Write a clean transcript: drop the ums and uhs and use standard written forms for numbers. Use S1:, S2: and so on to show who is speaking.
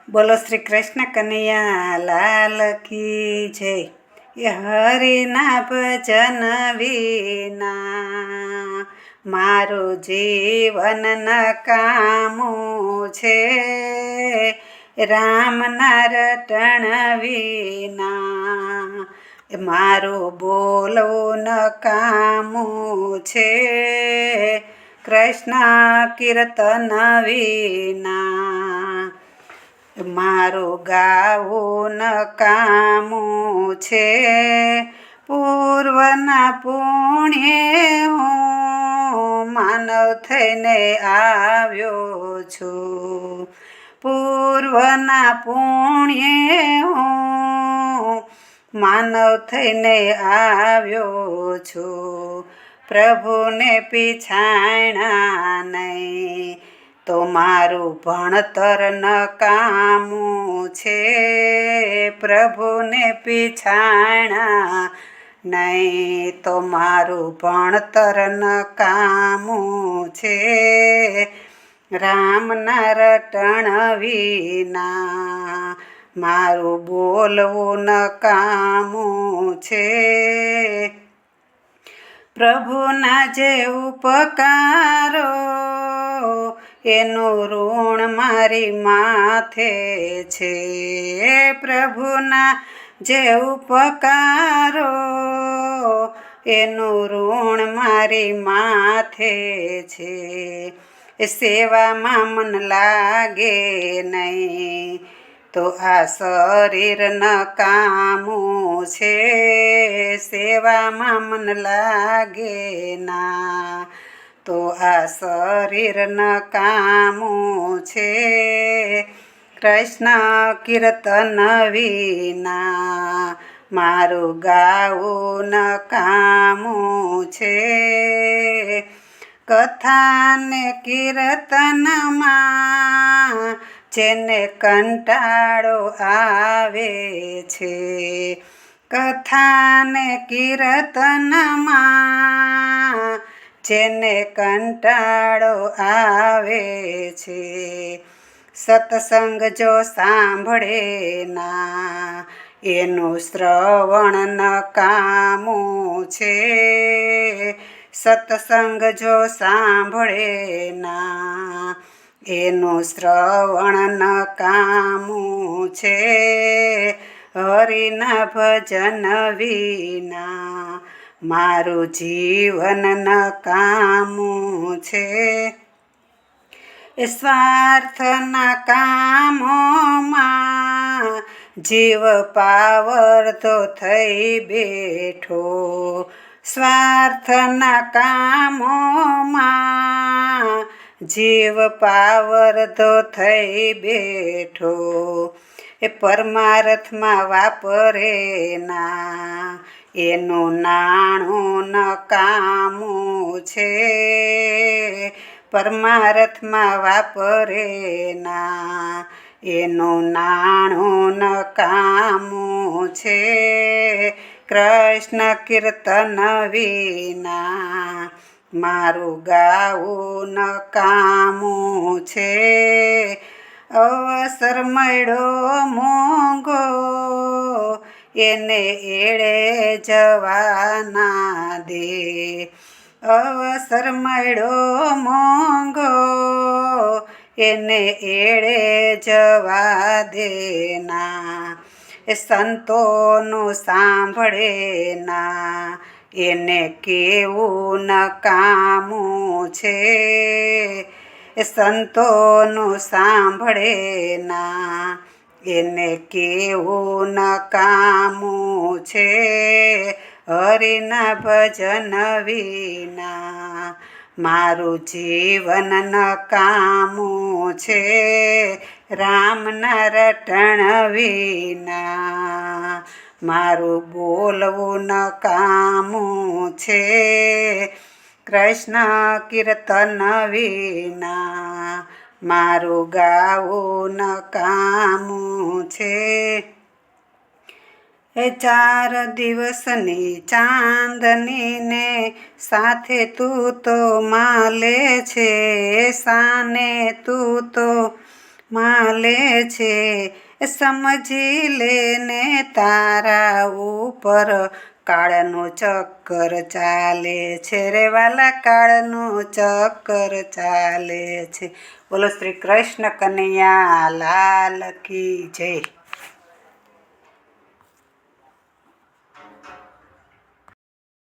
S1: બોલો શ્રી કૃષ્ણ કનૈયા લાલ કી જય। એ હરિના ભજન વિના મારું જીવન નકામું છે, રામના રટણ વિના મારું બોલવું નકામું છે, કૃષ્ણ કીર્તન વિના મારું ગાવું નકામું છે। પૂર્વના પુણ્યે હું માનવ થઈને આવ્યો છું, પૂર્વના પુણ્યે હું માનવ થઈને આવ્યો છું, પ્રભુને પીછાણ્યા નહીં તો મારું ભણતર નકામું છે, પ્રભુને પીછાણ્યા નહીં તો મારું ભણતર નકામું છે, રામના રટણ વિના મારું બોલવું નકામું છે। પ્રભુના જે ઉપકારો એનું ઋણ મારી માથે છે, પ્રભુના જે ઉપકારો એનું ઋણ મારી માથે છે, સેવામાં મન લાગે નહીં તો આ શરીર નકામું છે, સેવામાં મન લાગે ના તો આ શરીર નકામું છે, કૃષ્ણ કીર્તન વિના મારું ગાવું નકામું છે। કથાને કીર્તનમાં જેને કંટાળો આવે છે, કથાને કીર્તનમાં જેને કંટાળો આવે છે, સત્સંગ જો સાંભળે ના એનું શ્રવણ નકામું છે, સત્સંગ જો સાંભળે ના એનું શ્રવણ નકામું છે, હરિના ભજન વિના મારું જીવન નકામું છે। સ્વાર્થના કામોમાં જીવ પાવરતો થઈ બેઠો, સ્વાર્થના કામોમાં જીવ પાવરતો થઈ બેઠો, એ પરમાર્થમાં વાપરે ના એનું નાણું નકામું છે, પરમાર્થમાં વાપરે ના એનું નાણું નકામું છે, કૃષ્ણ કીર્તન વિના મારું ગાવું નકામું છે, અવસર મળ્યો મોંઘો એને એળે જવા ના દે, અવસર મળ્યો મોંઘો એને એળે જવા દેના, સંતોનું સાંભળે ના એને કેવું નકામું છે, સંતોનું સાંભળે ના એને કેવું નકામું છે, હરિના ભજન વિના મારું જીવન નકામું છે, રામના રટણ વિના મારું બોલવું નકામું છે, કૃષ્ણ કીર્તન વિના મારું ગાવું નકામું છે। 4 દિવસની ચાંદનીને સાથે તું તો માલે છે, સાને તું તો માલે છે. સમજી લેને તારા ઉપર કાળનું ચક્કર ચાલે છે રે વાલા, કાળનું ચક્કર ચાલે છે. બોલો શ્રી કૃષ્ણ કનૈયા લાલ કી જય.